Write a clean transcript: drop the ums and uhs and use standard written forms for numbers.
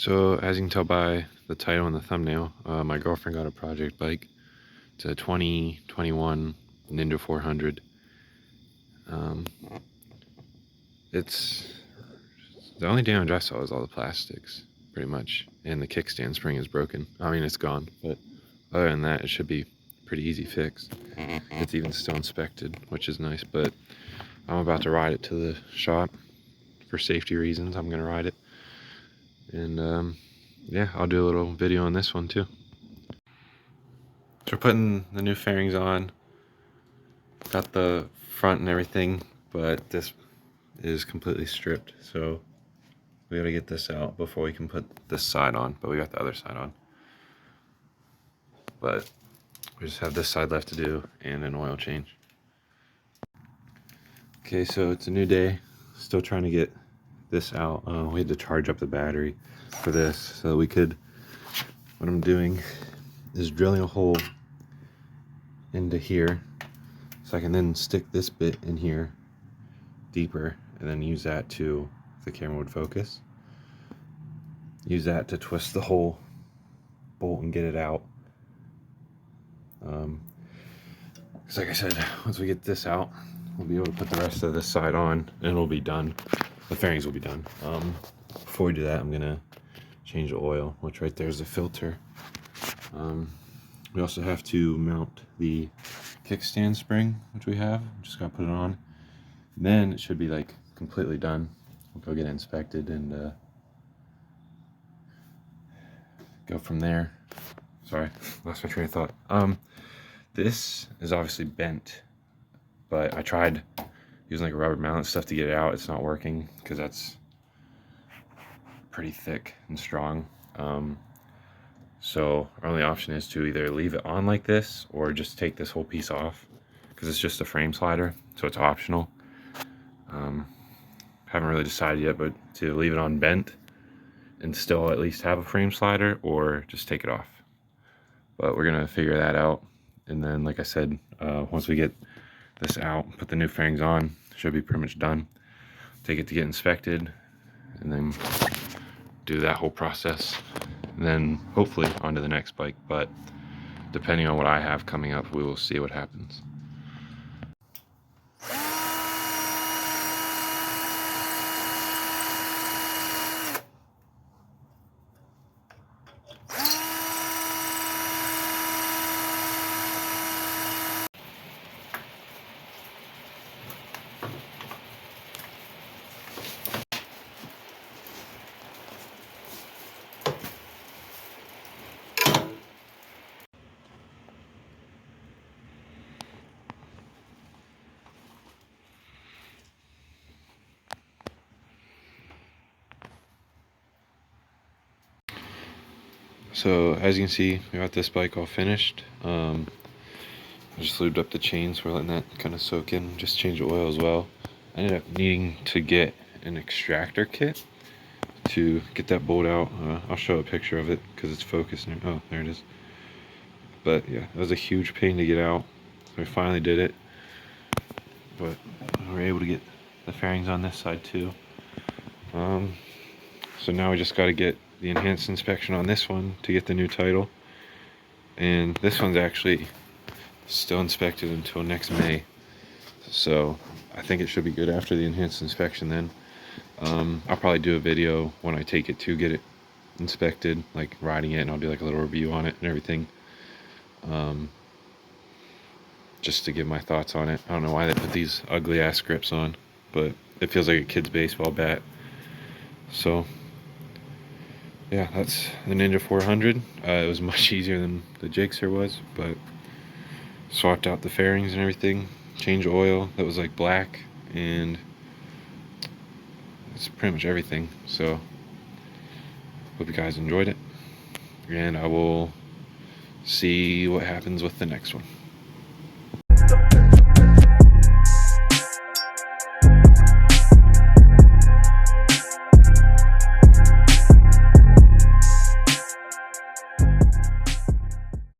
So as you can tell by the title and the thumbnail, my girlfriend got a project bike. It's a 2021 Ninja 400. It's the only damage I saw is all the plastics, pretty much, and the kickstand spring is broken. I mean, it's gone, but other than that, it should be pretty easy fix. It's even still inspected, which is nice, but I'm about to ride it to the shop for safety reasons. I'm gonna ride it, and yeah, I'll do a little video on this one too. So we're putting the new fairings on, got the front and everything, but this is completely stripped, so we gotta get this out before we can put this side on, but we got the other side on. But we just have this side left to do and an oil change. Okay, so it's a new day, still trying to get this out. We had to charge up the battery for this so we could, what I'm doing is drilling a hole into here so I can then stick this bit in here deeper and then use that to, if the camera would focus, use that to twist the whole bolt and get it out. Because like I said, once we get this out, we'll be able to put the rest of this side on and it'll be done. The fairings will be done. Before we do that, I'm gonna change the oil, which right there is the filter. We also have to mount the kickstand spring, which we have. Just gotta put it on. Then it should be like completely done. We'll go get it inspected and go from there. Sorry, lost my train of thought. This is obviously bent, but I tried using like a rubber mallet and stuff to get it out. It's not working because that's pretty thick and strong. So our only option is to either leave it on like this or just take this whole piece off because it's just a frame slider, so it's optional. Haven't really decided yet, but to leave it on bent and still at least have a frame slider or just take it off. But we're gonna figure that out. And then, like I said, once we get this out, put the new fairings on, should be pretty much done. Take it to get inspected and then do that whole process. And then hopefully onto the next bike, but depending on what I have coming up, we will see what happens. So as you can see, we got this bike all finished. I just lubed up the chains. We're letting that kind of soak in. Just change the oil as well. I ended up needing to get an extractor kit to get that bolt out. I'll show a picture of it because it's focused. Oh, there it is. But yeah, it was a huge pain to get out. So we finally did it. But we were able to get the fairings on this side too. So now we just got to get the enhanced inspection on this one to get the new title. And this one's actually still inspected until next May. So I think it should be good after the enhanced inspection then. I'll probably do a video when I take it to get it inspected, like riding it, and I'll do like a little review on it and everything. Just to give my thoughts on it. I don't know why they put these ugly ass grips on, but it feels like a kid's baseball bat. So yeah, that's the Ninja 400. It was much easier than the Gixxer was, but swapped out the fairings and everything, changed oil that was like black, and it's pretty much everything. So hope you guys enjoyed it, and I will see what happens with the next one.